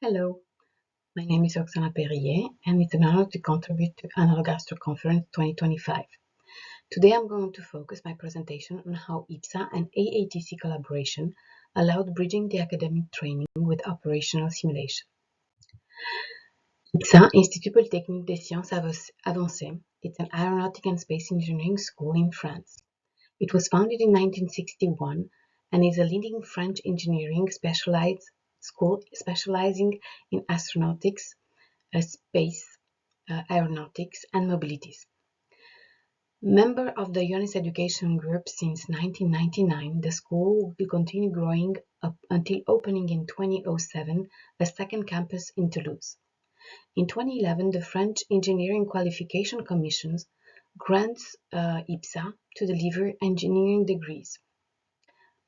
Hello, my name is Ioana-Roxana Perrier, and it's an honor to contribute to Ioana-Roxana Conference 2025. Today I'm going to focus my presentation on how IPSA and AATC collaboration allowed bridging the academic training with operational simulation. IPSA, Institut Polytechnique des Sciences Avancées, it's an aeronautic and space engineering school in France. It was founded in 1961 and is a leading French engineering school specializing in astronautics, space, aeronautics, and mobilities. Member of the UNIS Education Group since 1999, the school will continue growing up until opening in 2007 a second campus in Toulouse. In 2011, the French Engineering Qualification Commission grants IPSA to deliver engineering degrees.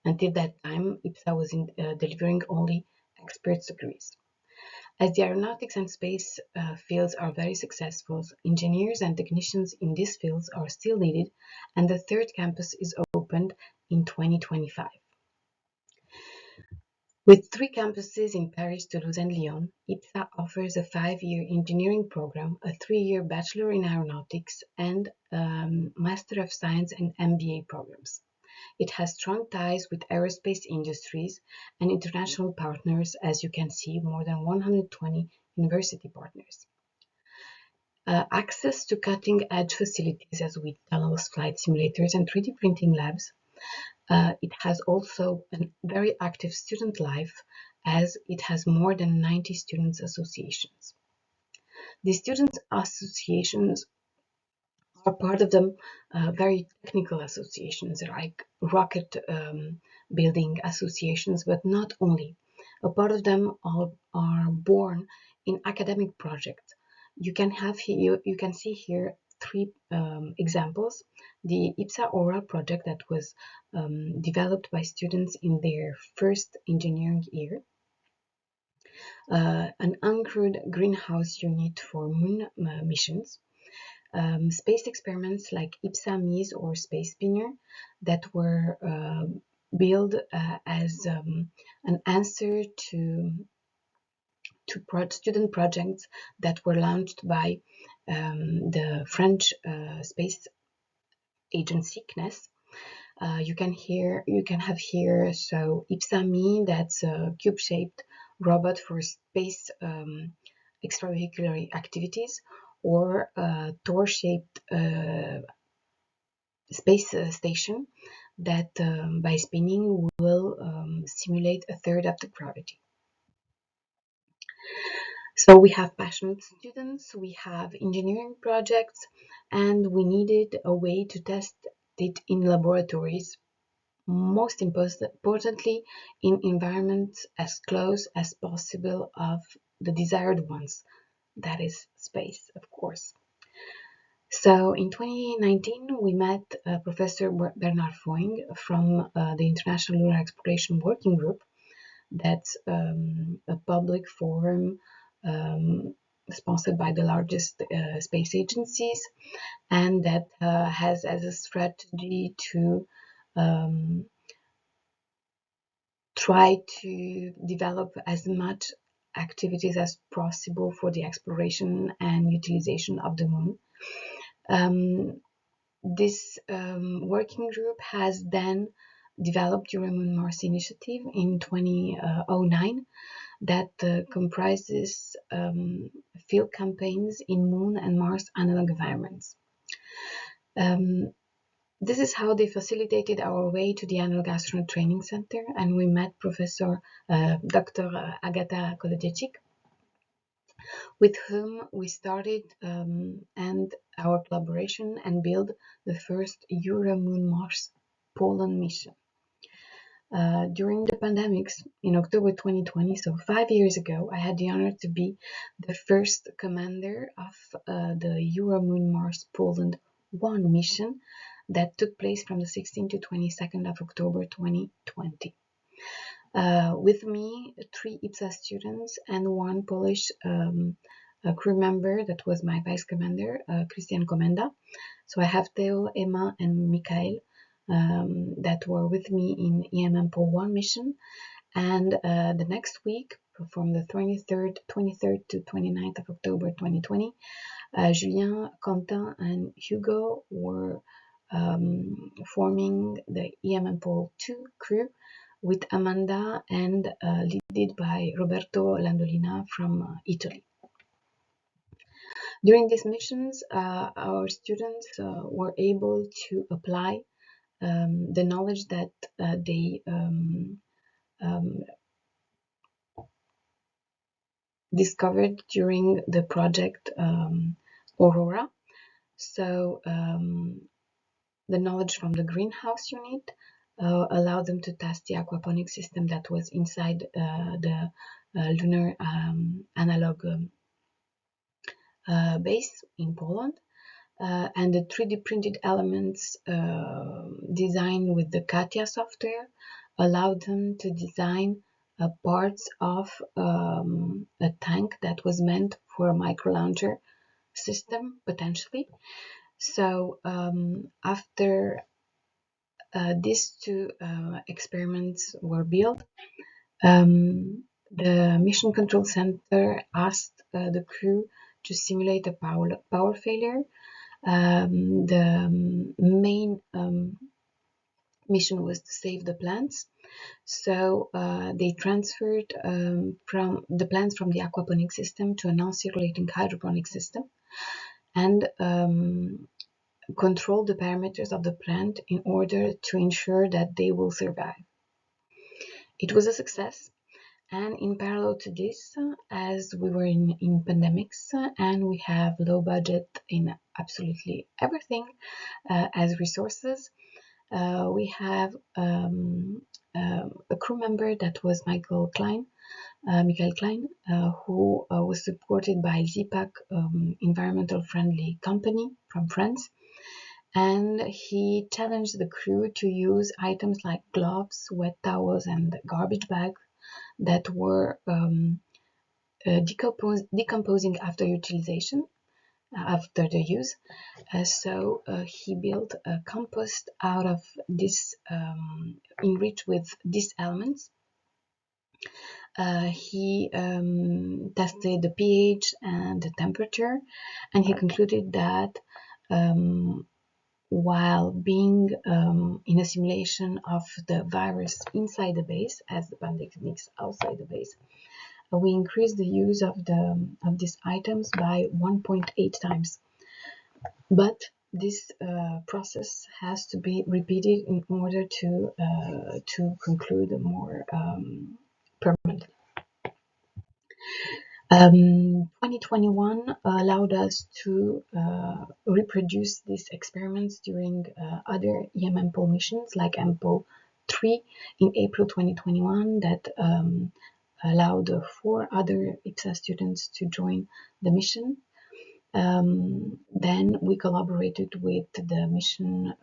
Until that time, IPSA was delivering only experts degrees. As the aeronautics and space fields are very successful, engineers and technicians in these fields are still needed, and the third campus is opened in 2025. With 3 campuses in Paris, Toulouse, and Lyon, IPSA offers a 5-year engineering program, a 3-year Bachelor in Aeronautics, and Master of Science and MBA programs. It has strong ties with aerospace industries and international partners, as you can see, more than 120 university partners. Access to cutting-edge facilities as with tunnels, flight simulators, and 3D printing labs. It has also a very active student life, as it has more than 90 students' associations. The students' associations are part of them very technical associations like rocket building associations, but not only. A part of them are born in academic projects. You can see here 3 examples. The IPSA Aura project that was developed by students in their first engineering year. An uncrewed greenhouse unit for moon missions. Space experiments like IPSA MEAS or Space Spinner that were built as an answer to student projects that were launched by the French space agency CNES. You can have here so IPSA Me, that's a cube-shaped robot for space extravehicular activities, or a Tor-shaped space station that by spinning will simulate a third of the gravity. So we have passionate students, we have engineering projects, and we needed a way to test it in laboratories, most importantly in environments as close as possible of the desired ones, that is space, of course. So in 2019, we met Professor Bernard Foing from the International Lunar Exploration Working Group. That's a public forum sponsored by the largest space agencies, and that has as a strategy to try to develop as much activities as possible for the exploration and utilization of the moon. This working group has then developed EuroMoon Mars Initiative in 2009 that comprises field campaigns in Moon and Mars analog environments. This is how they facilitated our way to the Analog Astronaut Training Center, and we met Professor Dr. Agata Kolodjecic, with whom we started and our collaboration and build the first EuroMoon Mars Poland mission. During the pandemics in October 2020, so 5 years ago, I had the honor to be the first commander of the EuroMoon Mars Poland 1 mission that took place from the 16th to 22nd of October 2020. With me, 3 IPSA students and 1 Polish crew member that was my vice commander, Christian Komenda. So I have Theo, Emma, and Mikhail that were with me in EMM Pol 1 mission. And the next week, from the 23rd to 29th of October 2020. Julien, Quentin, and Hugo were forming the EMMPOL 2 crew with Amanda and led by Roberto Landolina from Italy. During these missions, our students were able to apply the knowledge that they discovered during the project Aurora. So the knowledge from the greenhouse unit allowed them to test the aquaponics system that was inside the lunar analog base in Poland. And the 3D printed elements designed with the CATIA software allowed them to design parts of a tank that was meant for a micro launcher system, potentially. So after these two experiments were built, the Mission Control Center asked the crew to simulate a power failure. The main mission was to save the plants. So they transferred from the plants from the aquaponic system to a non-circulating hydroponic system and control the parameters of the plant in order to ensure that they will survive. It was a success. And in parallel to this, as we were in pandemics and we have low budget in absolutely everything as resources, we have a crew member that was Michael Klein, who was supported by ZPAC, environmental friendly company from France. And he challenged the crew to use items like gloves, wet towels, and garbage bags that were decomposing after utilization, after the use. So he built a compost out of this, enriched with these elements. He tested the pH and the temperature, and he concluded that while being in a simulation of the virus inside the base, as the pandemics outside the base, we increased the use of these items by 1.8 times. But this process has to be repeated in order to conclude more permanently. 2021 allowed us to reproduce these experiments during other EMMPOL missions like MPOL 3 in April 2021 that allowed 4 other IPSA students to join the mission. Then we collaborated with the mission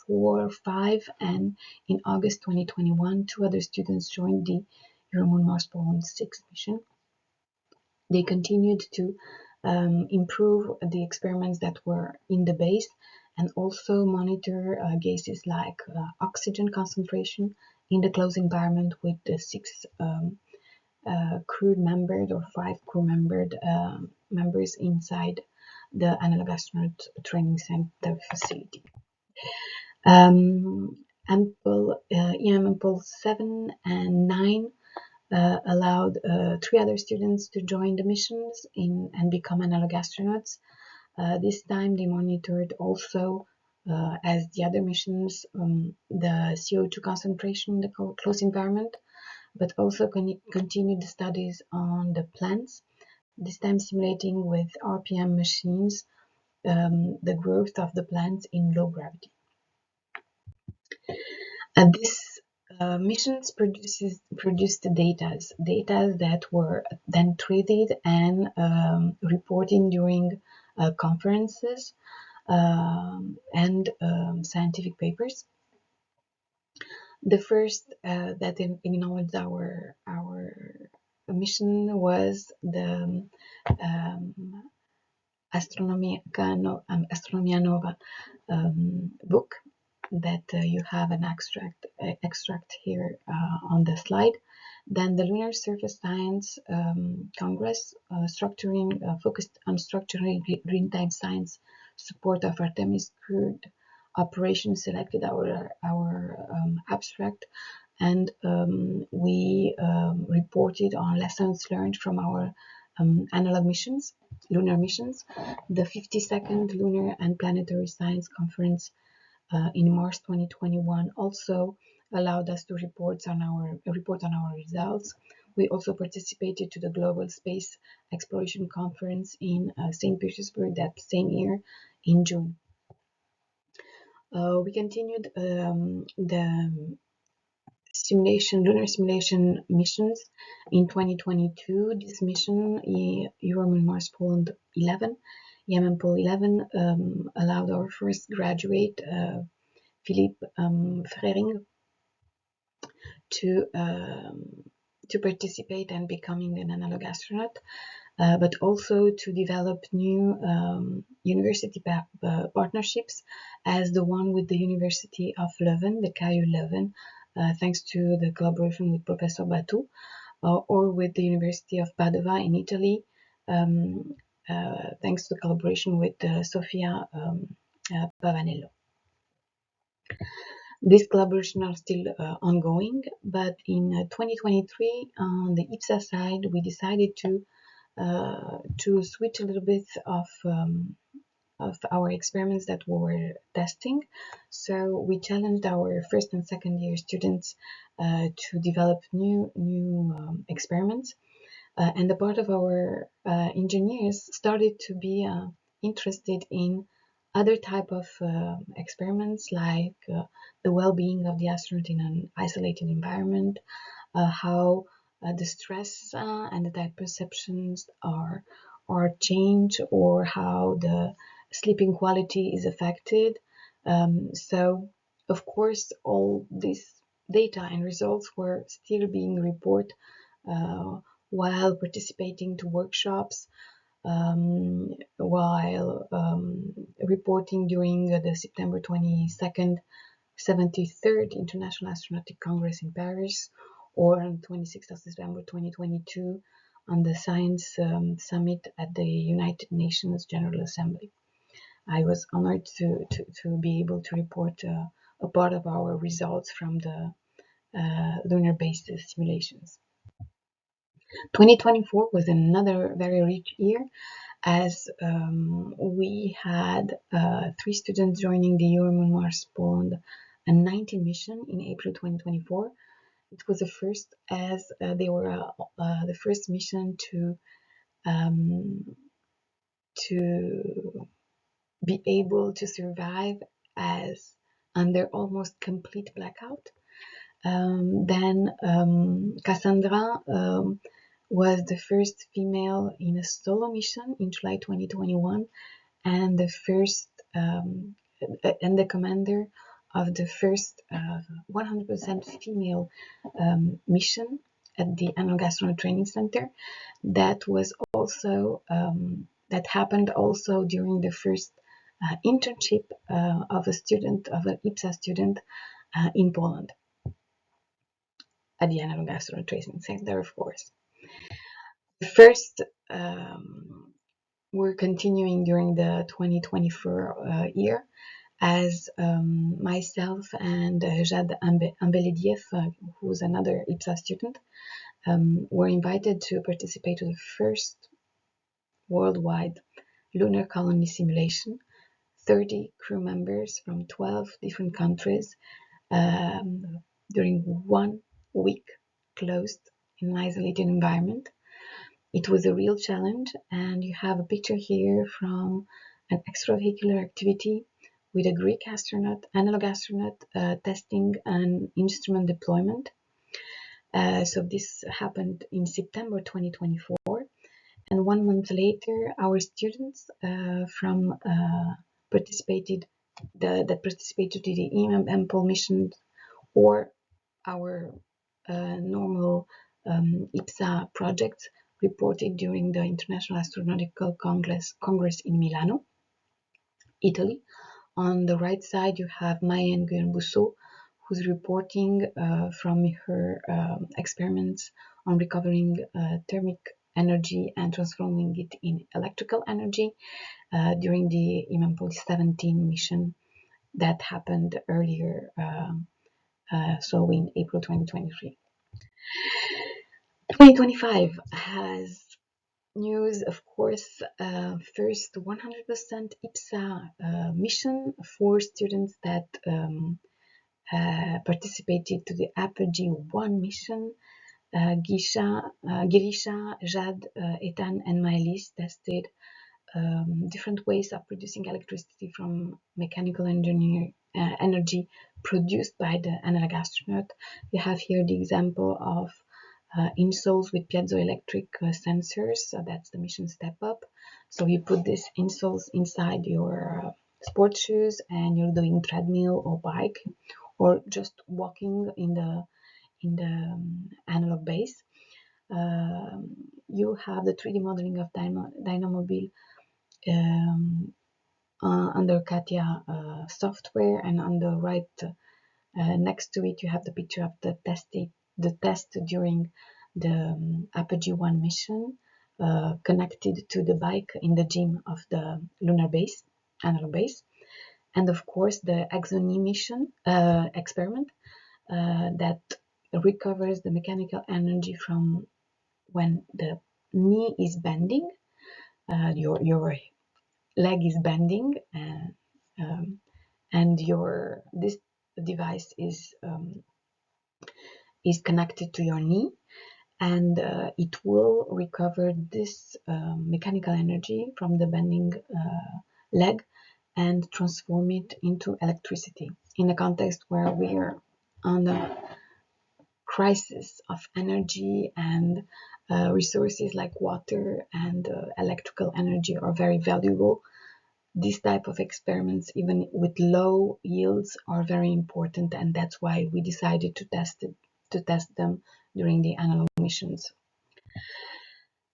4, 5, and in August 2021, 2 other students joined the Euromoon Mars Poland 6 mission. They continued to improve the experiments that were in the base and also monitor gases like oxygen concentration in the closed environment with the 6 crew membered or 5 crew membered members inside the Analog Astronaut Training Center facility. EMMPOL 7 and 9 allowed 3 other students to join the missions and become analog astronauts. This time they monitored also, as the other missions, the CO2 concentration in the closed environment, but also continued the studies on the plants, this time simulating with RPM machines the growth of the plants in low gravity. This missions produced data that were then traded and reported during conferences and scientific papers. The first that acknowledged our mission was the Astronomia Nova book that you have an extract here on the slide. Then the Lunar Surface Science Congress, focused on structuring green time science support of Artemis crewed operations, selected our abstract, and we reported on lessons learned from our analog missions, lunar missions. The 52nd Lunar and Planetary Science Conference in March 2021 also allowed us to report on our results. We also participated to the Global Space Exploration Conference in St. Petersburg that same year in June. We continued the lunar simulation missions in 2022. This mission, Euromoon-Mars Poland 11, EMM-POL 11, allowed our first graduate, Philippe Frering, to participate and becoming an analog astronaut, but also to develop new university partnerships, as the one with the University of Leuven, the KU Leuven, thanks to the collaboration with Professor Batu, or with the University of Padova in Italy, thanks to the collaboration with Sofia Pavanello. These collaborations are still ongoing, but in 2023, on the IPSA side, we decided to switch a little bit of our experiments that we were testing. So we challenged our first and second year students to develop new experiments, and a part of our engineers started to be interested in other type of experiments, like the well-being of the astronaut in an isolated environment, how the stress and the type perceptions are changed, or how the sleeping quality is affected. So, of course, all these data and results were still being reported while participating to workshops, while reporting during the September 22nd 73rd International Astronautic Congress in Paris, or on 26th of September 2022 on the Science Summit at the United Nations General Assembly. I was honored to be able to report a part of our results from the lunar-based simulations. 2024 was another very rich year, as we had 3 students joining the Euromoon-Mars Poland and 19 mission in April 2024. It was the first, as they were the first mission to be able to survive as under almost complete blackout. Then Cassandra was the first female in a solo mission in July 2021, and the first and the commander of the first 100% female mission at the Analog Astronaut Training Center. That was also that happened also during the first internship of an IPSA student in Poland at the Analog Astronaut Training Center, of course. The first we're continuing during the 2024 year, as myself and Jad Ambelediev, who's another IPSA student, were invited to participate to the first worldwide lunar colony simulation. 30 crew members from 12 different countries during 1 week, closed in an isolated environment. It was a real challenge, and you have a picture here from an extravehicular activity with a Greek astronaut, analog astronaut, testing an instrument deployment. So this happened in September 2024, and 1 month later, our students participated to the EMM-POL mission, or our normal IPSA projects, reported during the International Astronautical Congress in Milano, Italy. On the right side, you have Maya Nguyen-Bousso, who's reporting from her experiments on recovering thermic energy and transforming it in electrical energy during the Imampolis 17 mission that happened earlier, so in April 2023. 2025 has news, of course. First 100% IPSA mission for students that participated to the Apogee 1 mission. Girisha, Jad, Ethan, and Mylis tested different ways of producing electricity from mechanical energy produced by the analog astronaut. You have here the example of insoles with piezoelectric sensors. So that's the mission step up. So you put these insoles inside your sports shoes and you're doing treadmill or bike or just walking in the analog base. You have the 3D modeling of Dynamobile under Katia software, and on the right next to it you have the picture of the test during the Apogee 1 mission connected to the bike in the gym of the lunar base, analog base, and of course the Exoni mission experiment that recovers the mechanical energy from when the knee is bending, your leg is bending, and this device is connected to your knee, and it will recover this mechanical energy from the bending leg and transform it into electricity in a context where we are on a crisis of energy, and resources like water and electrical energy are very valuable. These type of experiments, even with low yields, are very important, and that's why we decided to test them during the analog missions.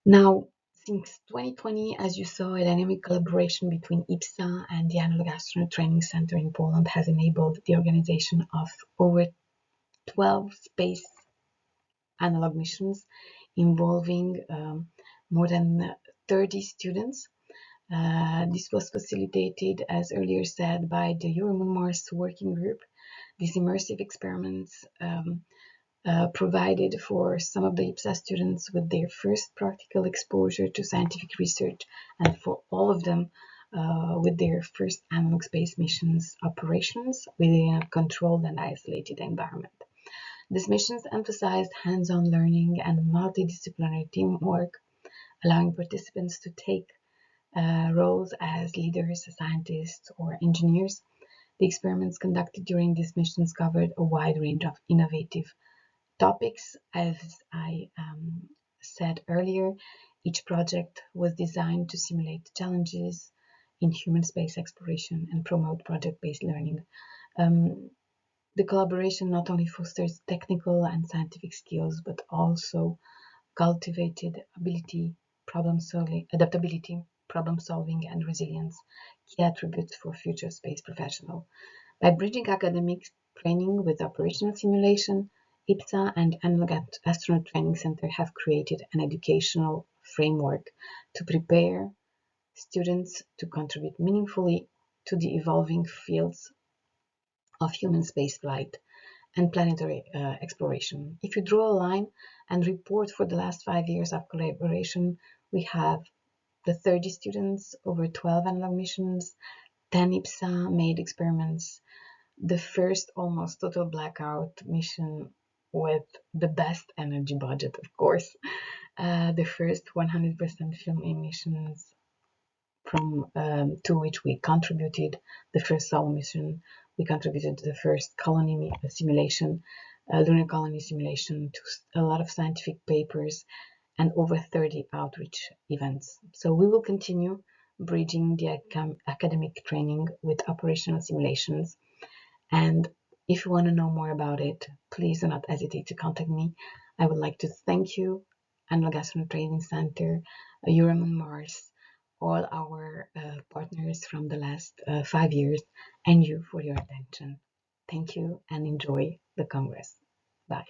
Now, since 2020, as you saw, a dynamic collaboration between IPSA and the Analog Astronaut Training Center in Poland has enabled the organization of over 12 space analog missions involving more than 30 students. This was facilitated, as earlier said, by the Euromoon-Mars working group. These immersive experiments provided for some of the IPSA students with their first practical exposure to scientific research, and for all of them with their first analog space missions operations within a controlled and isolated environment. These missions emphasized hands-on learning and multidisciplinary teamwork, allowing participants to take roles as leaders, scientists, or engineers. The experiments conducted during these missions covered a wide range of innovative topics. As I said earlier, each project was designed to simulate challenges in human space exploration and promote project-based learning. The collaboration not only fosters technical and scientific skills, but also cultivated adaptability, problem solving, and resilience, key attributes for future space professionals. By bridging academic training with operational simulation, IPSA and Analog Astronaut Training Center have created an educational framework to prepare students to contribute meaningfully to the evolving fields of human spaceflight and planetary exploration. If you draw a line and report for the last 5 years of collaboration, we have the 30 students, over 12 analog missions, 10 IPSA made experiments, the first almost total blackout mission with the best energy budget, of course, the first 100% film emissions from to which we contributed, the first solo mission. We contributed to the first colony simulation, lunar colony simulation, to a lot of scientific papers, and over 30 outreach events. So we will continue bridging the academic training with operational simulations. And if you want to know more about it, please do not hesitate to contact me. I would like to thank you, Analog Astronaut Training Center, Euromoon-Mars, all our partners from the last 5 years, and you for your attention. Thank you and enjoy the Congress. Bye.